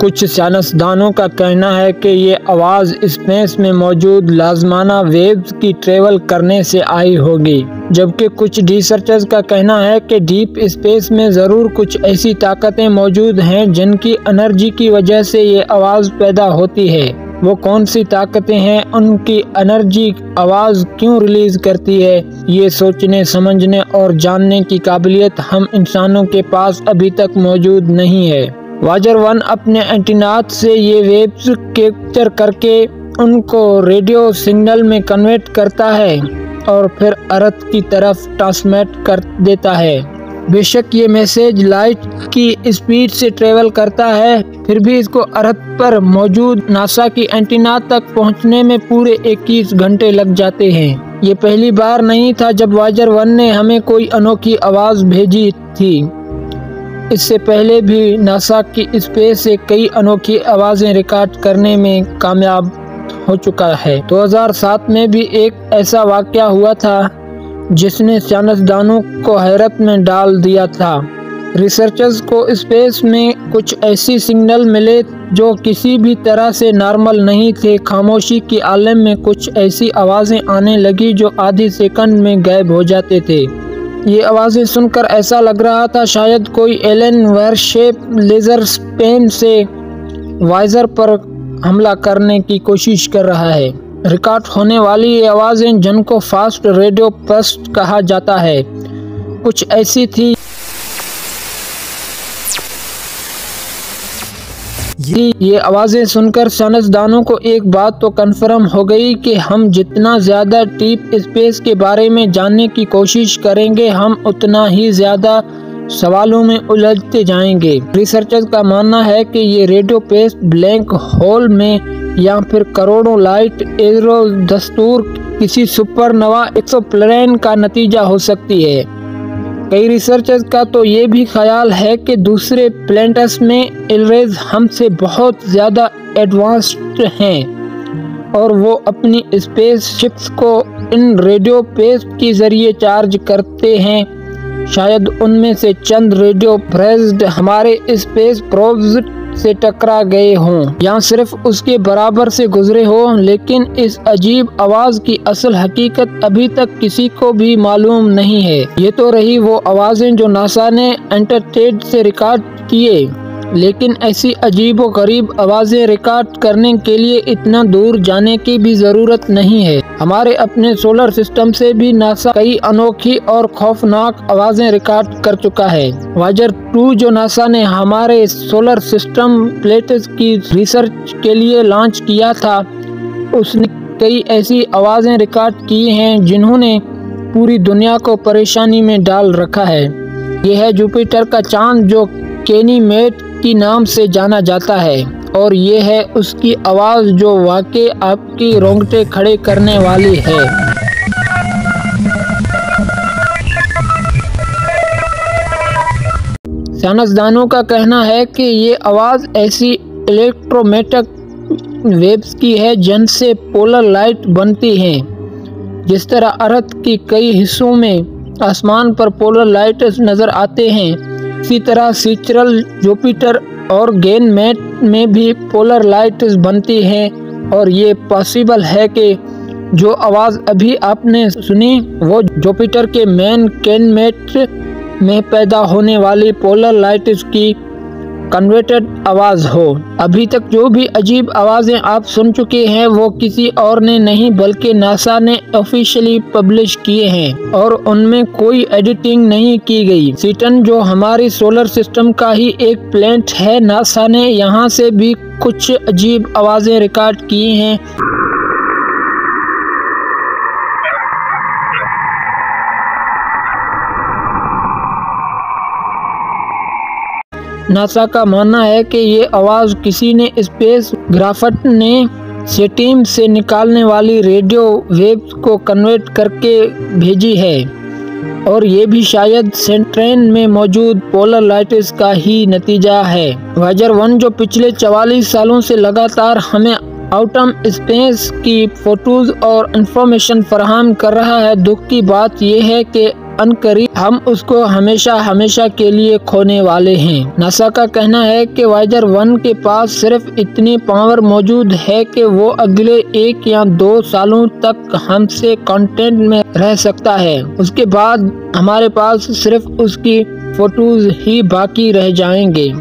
कुछ साइंसदानों का कहना है कि ये आवाज़ स्पेस में मौजूद लाजमाना वेव्स की ट्रेवल करने से आई होगी, जबकि कुछ रिसर्चर्स का कहना है कि डीप स्पेस में ज़रूर कुछ ऐसी ताकतें मौजूद हैं जिनकी एनर्जी की वजह से ये आवाज़ पैदा होती है। वो कौन सी ताकतें हैं, उनकी एनर्जी आवाज़ क्यों रिलीज करती है, ये सोचने समझने और जानने की काबिलियत हम इंसानों के पास अभी तक मौजूद नहीं है। वाजर 1 अपने एंटीनाट से ये वेव्स कैप्चर करके उनको रेडियो सिग्नल में कन्वर्ट करता है और फिर अर्थ की तरफ ट्रांसमिट कर देता है। बेशक ये मैसेज लाइट की स्पीड से ट्रेवल करता है, फिर भी इसको अर्थ पर मौजूद नासा की एंटीना तक पहुंचने में पूरे 21 घंटे लग जाते हैं। ये पहली बार नहीं था जब वाजर 1 ने हमें कोई अनोखी आवाज़ भेजी थी। इससे पहले भी नासा की स्पेस से कई अनोखी आवाज़ें रिकॉर्ड करने में कामयाब हो चुका है। 2007 में भी एक ऐसा वाक़या हुआ था जिसने साइंसदानों को हैरत में डाल दिया था। रिसर्चर्स को स्पेस में कुछ ऐसी सिग्नल मिले जो किसी भी तरह से नॉर्मल नहीं थे। खामोशी की आलम में कुछ ऐसी आवाज़ें आने लगी जो आधे सेकंड में गायब हो जाते थे। ये आवाज़ें सुनकर ऐसा लग रहा था शायद कोई एलियन वायरशेप लेजर पेन से वाइजर पर हमला करने की कोशिश कर रहा है। रिकॉर्ड होने वाली ये आवाज़ें जिनको फास्ट रेडियो बर्स्ट कहा जाता है, कुछ ऐसी थी। ये आवाज़ें सुनकर साइंसदानों को एक बात तो कन्फर्म हो गई कि हम जितना ज़्यादा डीप स्पेस के बारे में जानने की कोशिश करेंगे, हम उतना ही ज़्यादा सवालों में उलझते जाएंगे। रिसर्चर्स का मानना है कि ये रेडियो पेस्ट ब्लैक होल में या फिर करोड़ों लाइट एरो दस्तूर किसी सुपरनोवा एक्सोप्लैनेट का नतीजा हो सकती है। कई रिसर्चर्स का तो ये भी ख्याल है कि दूसरे प्लैनेट्स में एलरेज हमसे बहुत ज़्यादा एडवांस्ड हैं और वो अपनी स्पेस शिप्स को इन रेडियो पेस्ट के ज़रिए चार्ज करते हैं। शायद उनमें से चंद रेडियो प्रेस्ड हमारे स्पेस प्रोब्स से टकरा गए हों या सिर्फ उसके बराबर से गुजरे हों, लेकिन इस अजीब आवाज़ की असल हकीकत अभी तक किसी को भी मालूम नहीं है। ये तो रही वो आवाज़ें जो नासा ने एंटरटेड से रिकॉर्ड किए, लेकिन ऐसी अजीब व गरीब आवाज़ें रिकॉर्ड करने के लिए इतना दूर जाने की भी ज़रूरत नहीं है। हमारे अपने सोलर सिस्टम से भी नासा कई अनोखी और खौफनाक आवाज़ें रिकॉर्ड कर चुका है। वाजर 2 जो नासा ने हमारे सोलर सिस्टम प्लेट्स की रिसर्च के लिए लॉन्च किया था, उसने कई ऐसी आवाज़ें रिकॉर्ड की हैं जिन्होंने पूरी दुनिया को परेशानी में डाल रखा है। यह है जुपिटर का चांद जो गैनीमेड की नाम से जाना जाता है, और ये है उसकी आवाज़ जो वाकई आपकी रोंगटे खड़े करने वाली है। साइंसदानों का कहना है कि ये आवाज़ ऐसी इलेक्ट्रोमैग्नेटिक वेव्स की है जिनसे पोलर लाइट बनती हैं। जिस तरह अर्थ की कई हिस्सों में आसमान पर पोलर लाइट नज़र आते हैं, इसी तरह सीचरल जुपिटर और गैनीमेड में भी पोलर लाइट बनती हैं। और ये पॉसिबल है कि जो आवाज़ अभी आपने सुनी वो जुपिटर के मेन गैनीमेड में पैदा होने वाली पोलर लाइट की कन्वर्टेड आवाज़ हो। अभी तक जो भी अजीब आवाज़ें आप सुन चुके हैं वो किसी और ने नहीं बल्कि नासा ने ऑफिशियली पब्लिश किए हैं और उनमें कोई एडिटिंग नहीं की गई। सैटर्न जो हमारी सोलर सिस्टम का ही एक प्लैनेट है, नासा ने यहाँ से भी कुछ अजीब आवाज़ें रिकॉर्ड की हैं। नासा का मानना है कि ये आवाज़ किसी ने स्पेस ग्राफ्ट ने सेटीम से निकालने वाली रेडियो वेव्स को कन्वर्ट करके भेजी है, और ये भी शायद सेंट्रेन में मौजूद पोलर लाइट्स का ही नतीजा है। वाजर 1 जो पिछले 44 सालों से लगातार हमें आउटम स्पेस की फोटोज और इंफॉर्मेशन फराहम कर रहा है। दुख की बात यह है कि अनकरीब हम उसको हमेशा के लिए खोने वाले हैं। नासा का कहना है कि वायेजर 1 के पास सिर्फ इतनी पावर मौजूद है कि वो अगले 1 या 2 सालों तक हमसे कांटेक्ट में रह सकता है। उसके बाद हमारे पास सिर्फ उसकी फोटोज ही बाकी रह जाएंगे।